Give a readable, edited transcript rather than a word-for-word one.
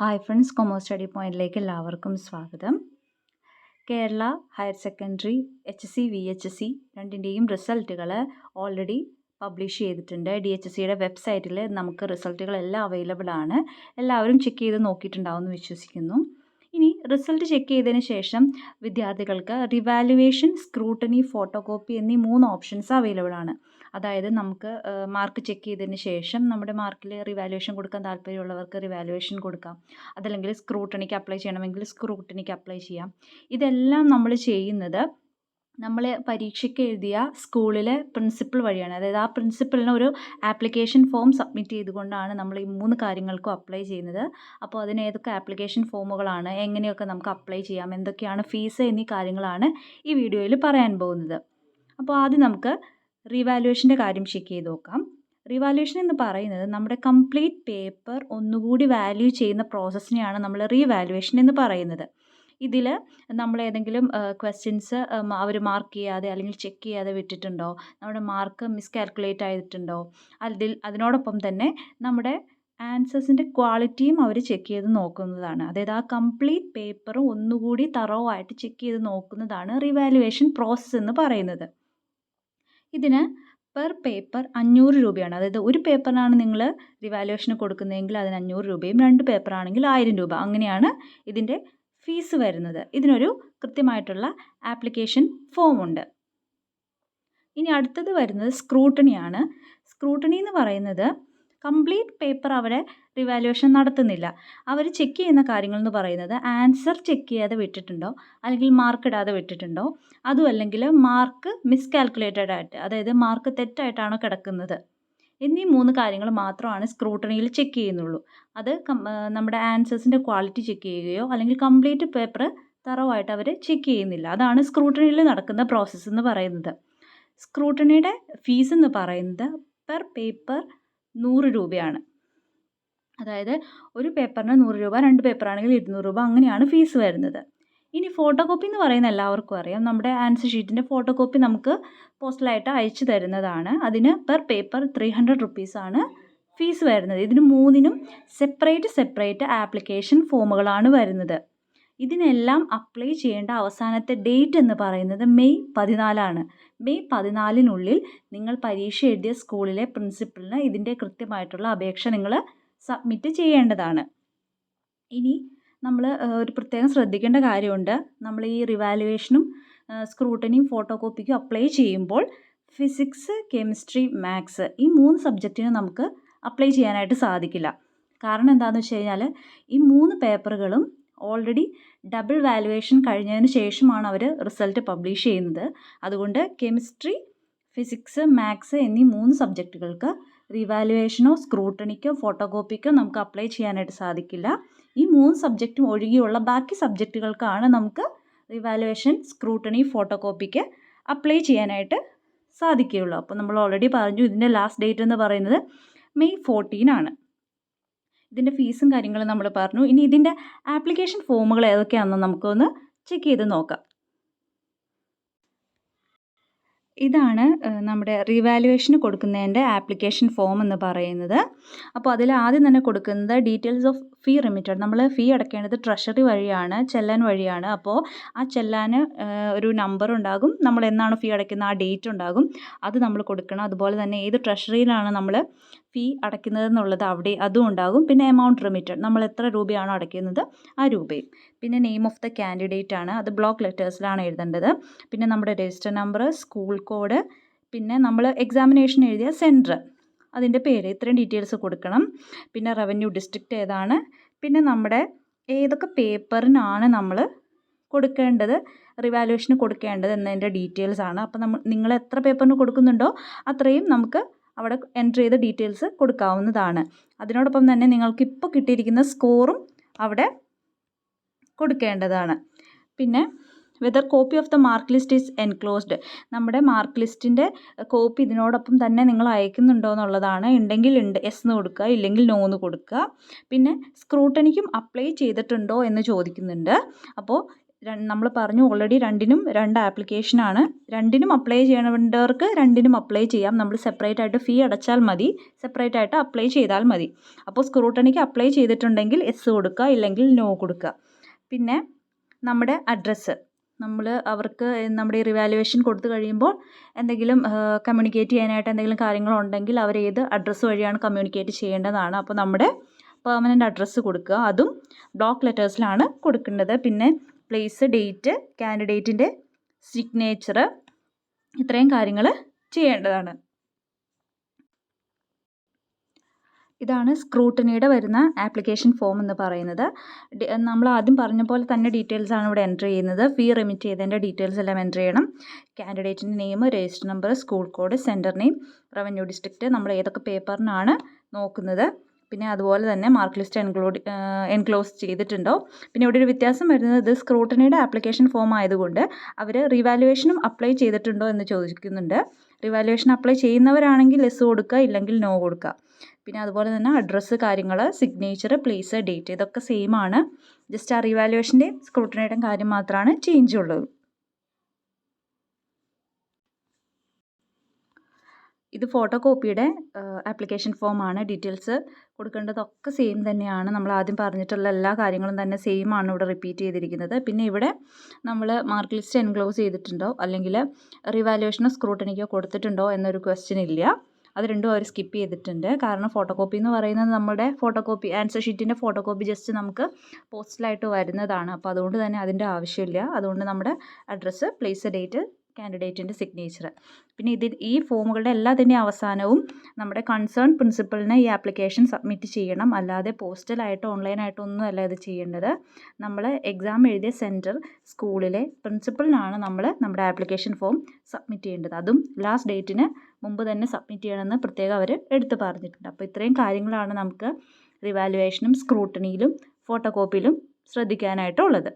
Hi friends, commerce study പോയിന്റിലേക്ക് എല്ലാവർക്കും സ്വാഗതം. Kerala higher secondary HSC VHSC രണ്ടിൻ്റെയും റിസൾട്ടുകൾ ഓൾറെഡി പബ്ലിഷ് ചെയ്തിട്ടുണ്ട്. DHSCയുടെ വെബ്സൈറ്റിൽ നമുക്ക് റിസൾട്ടുകളെല്ലാം അവൈലബിൾ ആണ്. എല്ലാവരും ചെക്ക് ചെയ്ത് നോക്കിയിട്ടുണ്ടാവും എന്ന് വിശ്വസിക്കുന്നു. ഇനി റിസൾട്ട് ചെക്ക് ചെയ്തതിന് ശേഷം വിദ്യാർത്ഥികൾക്ക് റിവാലുവേഷൻ, സ്ക്രൂട്ടനി, ഫോട്ടോകോപ്പി എന്നീ 3 ഓപ്ഷൻസ് അവൈലബിൾ ആണ്. അതായത് നമുക്ക് മാർക്ക് ചെക്ക് ചെയ്തതിന് ശേഷം നമ്മുടെ മാർക്കിൽ റിവാലുവേഷൻ കൊടുക്കാൻ താല്പര്യമുള്ളവർക്ക് റിവാലുവേഷൻ കൊടുക്കാം. അതല്ലെങ്കിൽ സ്ക്രൂട്ടണിക്ക് അപ്ലൈ ചെയ്യണമെങ്കിൽ സ്ക്രൂട്ടണിക്ക് അപ്ലൈ ചെയ്യാം. ഇതെല്ലാം നമ്മൾ ചെയ്യുന്നത് നമ്മൾ പരീക്ഷയ്ക്ക് എഴുതിയ സ്കൂളിലെ പ്രിൻസിപ്പൽ വഴിയാണ്. അതായത് ആ പ്രിൻസിപ്പലിന് ഒരു ആപ്ലിക്കേഷൻ ഫോം സബ്മിറ്റ് ചെയ്തുകൊണ്ടാണ് നമ്മൾ ഈ 3 കാര്യങ്ങൾക്കും അപ്ലൈ ചെയ്യുന്നത്. അപ്പോൾ അതിന് ഏതൊക്കെ ആപ്ലിക്കേഷൻ ഫോമുകളാണ്, എങ്ങനെയൊക്കെ നമുക്ക് അപ്ലൈ ചെയ്യാം, എന്തൊക്കെയാണ് ഫീസ് എന്നീ കാര്യങ്ങളാണ് ഈ വീഡിയോയിൽ പറയാൻ പോകുന്നത്. അപ്പോൾ ആദ്യം നമുക്ക് റിവാലുവേഷൻ്റെ കാര്യം ചെക്ക് ചെയ്ത് നോക്കാം. റിവാലുവേഷൻ എന്ന് പറയുന്നത് നമ്മുടെ കംപ്ലീറ്റ് പേപ്പർ ഒന്നുകൂടി വാല്യൂ ചെയ്യുന്ന പ്രോസസ്സിനെയാണ് നമ്മൾ റീവാലുവേഷൻ എന്ന് പറയുന്നത്. ഇതിൽ നമ്മൾ ഏതെങ്കിലും ക്വസ്റ്റ്യൻസ് അവർ മാർക്ക് ചെയ്യാതെ അല്ലെങ്കിൽ ചെക്ക് ചെയ്യാതെ വിട്ടിട്ടുണ്ടോ, നമ്മുടെ മാർക്ക് മിസ്കാൽക്കുലേറ്റ് ആയിട്ടുണ്ടോ, അതിനോടൊപ്പം തന്നെ നമ്മുടെ ആൻസേഴ്സിൻ്റെ ക്വാളിറ്റിയും അവർ ചെക്ക് ചെയ്ത് നോക്കുന്നതാണ്. അതായത് ആ കംപ്ലീറ്റ് പേപ്പർ ഒന്നുകൂടി തറവായിട്ട് ചെക്ക് ചെയ്ത് നോക്കുന്നതാണ് റിവാലുവേഷൻ പ്രോസസ്സ് എന്ന് പറയുന്നത്. ഇതിന് പെർ പേപ്പർ 500 രൂപയാണ്. അതായത് ഒരു പേപ്പറിനാണ് നിങ്ങൾ റിവാലുവേഷന് കൊടുക്കുന്നതെങ്കിൽ അതിന് 500 രൂപയും, 2 പേപ്പറാണെങ്കിൽ 1000 രൂപ, അങ്ങനെയാണ് ഇതിൻ്റെ ഫീസ് വരുന്നത്. ഇതിനൊരു കൃത്യമായിട്ടുള്ള ആപ്ലിക്കേഷൻ ഫോമുണ്ട്. ഇനി അടുത്തത് വരുന്നത് സ്ക്രൂട്ടണിയാണ്. സ്ക്രൂട്ടണി എന്ന് പറയുന്നത് കംപ്ലീറ്റ് പേപ്പർ അവരെ റിവാലുവേഷൻ നടത്തുന്നില്ല. അവർ ചെക്ക് ചെയ്യുന്ന കാര്യങ്ങൾ എന്ന് പറയുന്നത് ആൻസർ ചെക്ക് ചെയ്യാതെ വിട്ടിട്ടുണ്ടോ, അല്ലെങ്കിൽ മാർക്ക് ഇടാതെ വിട്ടിട്ടുണ്ടോ, അതും അല്ലെങ്കിൽ മാർക്ക് മിസ്കാൽക്കുലേറ്റഡ് ആയിട്ട്, അതായത് മാർക്ക് തെറ്റായിട്ടാണോ കിടക്കുന്നത്, എന്നീ 3 കാര്യങ്ങൾ മാത്രമാണ് സ്ക്രൂട്ടണിയിൽ ചെക്ക് ചെയ്യുന്നുള്ളൂ. അത് നമ്മുടെ ആൻസേഴ്സിൻ്റെ ക്വാളിറ്റി ചെക്ക് ചെയ്യുകയോ അല്ലെങ്കിൽ കംപ്ലീറ്റ് പേപ്പർ തറവായിട്ട് അവർ ചെക്ക് ചെയ്യുന്നില്ല. അതാണ് സ്ക്രൂട്ടണിയിൽ നടക്കുന്ന പ്രോസസ്സ് എന്ന് പറയുന്നത്. സ്ക്രൂട്ടണിയുടെ ഫീസ് എന്ന് പറയുന്നത് പെർ പേപ്പർ 100 രൂപയാണ്. അതായത് ഒരു പേപ്പറിന് 100 രൂപ, 2 പേപ്പറാണെങ്കിൽ 200 രൂപ, അങ്ങനെയാണ് ഫീസ് വരുന്നത്. ഇനി ഫോട്ടോകോപ്പി എന്ന് പറയുന്ന എല്ലാവർക്കും അറിയാം. നമ്മുടെ ആൻസർ ഷീറ്റിൻ്റെ ഫോട്ടോകോപ്പി നമുക്ക് പോസ്റ്റലായിട്ട് അയച്ചു തരുന്നതാണ്. അതിന് പെർ പേപ്പർ 300 റുപ്പീസാണ് ഫീസ് വരുന്നത്. ഇതിന് 3നും സെപ്പറേറ്റ് ആപ്ലിക്കേഷൻ ഫോമുകളാണ് വരുന്നത്. ഇതിനെല്ലാം അപ്ലൈ ചെയ്യേണ്ട അവസാനത്തെ ഡേറ്റ് എന്ന് പറയുന്നത് മെയ് 14 മെയ് 14 നിങ്ങൾ പരീക്ഷ എഴുതിയ സ്കൂളിലെ പ്രിൻസിപ്പലിന് ഇതിൻ്റെ കൃത്യമായിട്ടുള്ള അപേക്ഷ നിങ്ങൾ സബ്മിറ്റ് ചെയ്യേണ്ടതാണ്. ഇനി നമ്മൾ ഒരു പ്രത്യേകം ശ്രദ്ധിക്കേണ്ട കാര്യമുണ്ട്. നമ്മൾ ഈ റിവാലുവേഷനും സ്ക്രൂട്ടനിയും ഫോട്ടോകോപ്പിക്കും അപ്ലൈ ചെയ്യുമ്പോൾ ഫിസിക്സ്, കെമിസ്ട്രി, മാത്സ് ഈ 3 സബ്ജക്റ്റിന് നമുക്ക് അപ്ലൈ ചെയ്യാനായിട്ട് സാധിക്കില്ല. കാരണം എന്താണെന്ന് വെച്ച് കഴിഞ്ഞാൽ ഈ 3 പേപ്പറുകളും ഓൾറെഡി ഡബിൾ വാലുവേഷൻ കഴിഞ്ഞതിന് ശേഷമാണ് അവർ റിസൾട്ട് പബ്ലിഷ് ചെയ്യുന്നത്. അതുകൊണ്ട് കെമിസ്ട്രി, ഫിസിക്സ്, മാത്സ് എന്നീ 3 സബ്ജക്റ്റുകൾക്ക് റിവാലുവേഷനോ സ്ക്രൂട്ടണിക്കോ ഫോട്ടോകോപ്പിക്കോ നമുക്ക് അപ്ലൈ ചെയ്യാനായിട്ട് സാധിക്കില്ല. ഈ 3 സബ്ജക്റ്റും ഒഴികെയുള്ള ബാക്കി സബ്ജക്റ്റുകൾക്കാണ് നമുക്ക് റിവാലുവേഷൻ, സ്ക്രൂട്ടണി, ഫോട്ടോകോപ്പിക്ക് അപ്ലൈ ചെയ്യാനായിട്ട് സാധിക്കുകയുള്ളൂ. അപ്പോൾ നമ്മൾ ഓൾറെഡി പറഞ്ഞു, ഇതിൻ്റെ ലാസ്റ്റ് ഡേറ്റ് എന്ന് പറയുന്നത് മെയ് 14 ഇതിൻ്റെ ഫീസും കാര്യങ്ങളും നമ്മൾ പറഞ്ഞു. ഇനി ഇതിൻ്റെ ആപ്ലിക്കേഷൻ ഫോമുകൾ ഏതൊക്കെയാണെന്ന് നമുക്കൊന്ന് ചെക്ക് ചെയ്ത് നോക്കാം. ഇതാണ് നമ്മുടെ റിവാലുവേഷന് കൊടുക്കുന്നതിൻ്റെ ആപ്ലിക്കേഷൻ ഫോം എന്ന് പറയുന്നത്. അപ്പോൾ അതിൽ ആദ്യം തന്നെ കൊടുക്കുന്നത് ഡീറ്റെയിൽസ് ഓഫ് ഫീ റിമിറ്റഡ്. നമ്മൾ ഫീ അടയ്ക്കേണ്ടത് ട്രഷറി വഴിയാണ്, ചെല്ലാൻ വഴിയാണ്. അപ്പോൾ ആ ചെല്ലാൻ ഒരു നമ്പർ ഉണ്ടാകും. നമ്മൾ എന്നാണ് ഫീ അടയ്ക്കുന്നത് ആ ഡേറ്റ് ഉണ്ടാകും, അത് നമ്മൾ കൊടുക്കണം. അതുപോലെ തന്നെ ഏത് ട്രഷറിയിലാണ് നമ്മൾ ഫീ അടയ്ക്കുന്നത് എന്നുള്ളത് അവിടെ അതും ഉണ്ടാകും. പിന്നെ എമൗണ്ട് റിമിറ്റഡ്, നമ്മൾ എത്ര രൂപയാണോ അടയ്ക്കുന്നത് ആ രൂപയും. പിന്നെ നെയിം ഓഫ് ദ കാൻഡിഡേറ്റ് ആണ്, അത് ബ്ലോക്ക് ലെറ്റേഴ്സിലാണ് എഴുതേണ്ടത്. പിന്നെ നമ്മുടെ രജിസ്റ്റർ നമ്പർ, സ്കൂൾ കോഡ്, പിന്നെ നമ്മൾ എക്സാമിനേഷൻ എഴുതിയ സെൻറ്റർ, അതിൻ്റെ പേര്, ഇത്രയും ഡീറ്റെയിൽസ് കൊടുക്കണം. പിന്നെ റവന്യൂ ഡിസ്ട്രിക്റ്റ് ഏതാണ്, പിന്നെ നമ്മുടെ ഏതൊക്കെ പേപ്പറിനാണ് നമ്മൾ കൊടുക്കേണ്ടത്, റിവാലുവേഷന് കൊടുക്കേണ്ടത് എന്നതിൻ്റെ ഡീറ്റെയിൽസ് ആണ്. അപ്പോൾ നിങ്ങൾ എത്ര പേപ്പറിന് കൊടുക്കുന്നുണ്ടോ അത്രയും നമുക്ക് അവിടെ എൻ്റർ ചെയ്ത ഡീറ്റെയിൽസ് കൊടുക്കാവുന്നതാണ്. അതിനോടൊപ്പം തന്നെ നിങ്ങൾക്ക് ഇപ്പോൾ കിട്ടിയിരിക്കുന്ന സ്കോറും അവിടെ കൊടുക്കേണ്ടതാണ്. പിന്നെ whether copy of the mark list is enclosed, നമ്മുടെ മാർക്ക് ലിസ്റ്റിൻ്റെ കോപ്പി ഇതിനോടൊപ്പം തന്നെ നിങ്ങൾ അയക്കുന്നുണ്ടോ എന്നുള്ളതാണ്. ഉണ്ടെങ്കിൽ ഉണ്ട്, എസ് എന്ന് കൊടുക്കുക, ഇല്ലെങ്കിൽ നോ എന്ന് കൊടുക്കുക. പിന്നെ സ്ക്രൂട്ടണിക്കും അപ്ലൈ ചെയ്തിട്ടുണ്ടോ എന്ന് ചോദിക്കുന്നുണ്ട്. അപ്പോൾ നമ്മൾ പറഞ്ഞു ഓൾറെഡി രണ്ടിനും 2 ആപ്ലിക്കേഷനാണ്. രണ്ടിനും അപ്ലൈ ചെയ്യേണ്ടവർക്ക് രണ്ടിനും അപ്ലൈ ചെയ്യാം. നമ്മൾ സെപ്പറേറ്റ് ആയിട്ട് ഫീ അടച്ചാൽ മതി, സെപ്പറേറ്റ് ആയിട്ട് അപ്ലൈ ചെയ്താൽ മതി. അപ്പോൾ സ്ക്രൂട്ടണിക്ക് അപ്ലൈ ചെയ്തിട്ടുണ്ടെങ്കിൽ എസ് കൊടുക്കുക, ഇല്ലെങ്കിൽ നോ കൊടുക്കുക. പിന്നെ നമ്മുടെ അഡ്രസ്സ്, നമ്മൾ അവർക്ക് നമ്മുടെ ഈ റിവാലുവേഷൻ കൊടുത്തു കഴിയുമ്പോൾ എന്തെങ്കിലും കമ്മ്യൂണിക്കേറ്റ് ചെയ്യാനായിട്ട് എന്തെങ്കിലും കാര്യങ്ങളുണ്ടെങ്കിൽ അവർ ഏത് അഡ്രസ്സ് വഴിയാണ് കമ്മ്യൂണിക്കേറ്റ് ചെയ്യേണ്ടതാണ്. അപ്പോൾ നമ്മുടെ പെർമനൻ്റ് അഡ്രസ്സ് കൊടുക്കുക, അതും ബ്ലോക്ക് ലെറ്റേഴ്സിലാണ് കൊടുക്കേണ്ടത്. പിന്നെ പ്ലേസ്, ഡേറ്റ്, കാൻഡിഡേറ്റിൻ്റെ സിഗ്നേച്ചർ, ഇത്രയും കാര്യങ്ങൾ ചെയ്യേണ്ടതാണ്. ഇതാണ് സ്ക്രൂട്ടണിയുടെ വരുന്ന ആപ്ലിക്കേഷൻ ഫോം എന്ന് പറയുന്നത്. നമ്മൾ ആദ്യം പറഞ്ഞ പോലെ തന്നെ ഡീറ്റെയിൽസ് ആണ് ഇവിടെ എൻ്റർ ചെയ്യുന്നത്. ഫീ റെമിറ്റ് ചെയ്തതിൻ്റെ ഡീറ്റെയിൽസ് എല്ലാം എൻ്റർ ചെയ്യണം. കാൻഡിഡേറ്റിൻ്റെ name, register number, school code, centre name, revenue district, നമ്മൾ ഏതൊക്കെ പേപ്പറിനാണ് നോക്കുന്നത്, പിന്നെ അതുപോലെ തന്നെ മാർക്ക് ലിസ്റ്റ് എൻക്ലോസ് ചെയ്തിട്ടുണ്ടോ. പിന്നെ ഇവിടെ ഒരു വ്യത്യാസം വരുന്നത്, ഇത് സ്ക്രൂട്ടണിയുടെ ആപ്ലിക്കേഷൻ ഫോം ആയതുകൊണ്ട് അവർ റിവാലുവേഷനും അപ്ലൈ ചെയ്തിട്ടുണ്ടോ എന്ന് ചോദിക്കുന്നുണ്ട്. റിവാലുവേഷൻ അപ്ലൈ ചെയ്യുന്നവരാണെങ്കിൽ എസ് കൊടുക്കുക, ഇല്ലെങ്കിൽ നോ കൊടുക്കുക. പിന്നെ അതുപോലെ തന്നെ അഡ്രസ്സ് കാര്യങ്ങൾ, സിഗ്നേച്ചർ, പ്ലേസ്, ഡേറ്റ്, ഇതൊക്കെ സെയിം ആണ്. ജസ്റ്റ് ആ റിവാലുവേഷൻ്റെയും സ്ക്രൂട്ടണിയുടെയും കാര്യം മാത്രമാണ് ചേഞ്ച് ഉള്ളത്. ഇത് ഫോട്ടോ കോപ്പിയുടെ ആപ്ലിക്കേഷൻ ഫോമാണ്. ഡീറ്റെയിൽസ് കൊടുക്കേണ്ടതൊക്കെ സെയിം തന്നെയാണ്. നമ്മൾ ആദ്യം പറഞ്ഞിട്ടുള്ള എല്ലാ കാര്യങ്ങളും തന്നെ സെയിം ആണ് ഇവിടെ റിപ്പീറ്റ് ചെയ്തിരിക്കുന്നത്. പിന്നെ ഇവിടെ നമ്മൾ മാർക്ക് ലിസ്റ്റ് എൻക്ലോസ് ചെയ്തിട്ടുണ്ടോ അല്ലെങ്കിൽ റിവാലുവേഷനോ സ്ക്രൂട്ടണിക്കോ കൊടുത്തിട്ടുണ്ടോ എന്നൊരു ക്വസ്റ്റ്യൻ ഇല്ല. അത് രണ്ടും അവർ സ്കിപ്പ് ചെയ്തിട്ടുണ്ട്. കാരണം ഫോട്ടോ കോപ്പി എന്ന് പറയുന്നത് നമ്മുടെ ഫോട്ടോ കോപ്പി ആൻസർ ഷീറ്റിൻ്റെ ഫോട്ടോ കോപ്പി ജസ്റ്റ് നമുക്ക് പോസ്റ്റലായിട്ട് വരുന്നതാണ്. അപ്പോൾ അതുകൊണ്ട് തന്നെ അതിൻ്റെ ആവശ്യമില്ല. അതുകൊണ്ട് നമ്മുടെ അഡ്രസ്സ്, പ്ലേസ്, ഡേറ്റ്, കാൻഡിഡേറ്റിൻ്റെ സിഗ്നേച്ചർ. പിന്നെ ഈ ഫോമുകളുടെ എല്ലാത്തിൻ്റെ അവസാനവും നമ്മുടെ കൺസേൺ പ്രിൻസിപ്പളിന് ഈ ആപ്ലിക്കേഷൻ സബ്മിറ്റ് ചെയ്യണം. അല്ലാതെ പോസ്റ്റലായിട്ടോ ഓൺലൈനായിട്ടോ ഒന്നും അല്ല ഇത് ചെയ്യേണ്ടത്. നമ്മൾ എക്സാം എഴുതിയ സെൻറ്റർ, സ്കൂളിലെ പ്രിൻസിപ്പളിനാണ് നമ്മൾ നമ്മുടെ ആപ്ലിക്കേഷൻ ഫോം സബ്മിറ്റ് ചെയ്യേണ്ടത്. അതും ലാസ്റ്റ് ഡേറ്റിന് മുമ്പ് തന്നെ സബ്മിറ്റ് ചെയ്യണമെന്ന് പ്രത്യേകം അവർ എടുത്ത് പറഞ്ഞിട്ടുണ്ട്. അപ്പോൾ ഇത്രയും കാര്യങ്ങളാണ് നമുക്ക് റിവാലുവേഷനും സ്ക്രൂട്ടണിയിലും ഫോട്ടോ കോപ്പിയിലും ശ്രദ്ധിക്കാനായിട്ടുള്ളത്.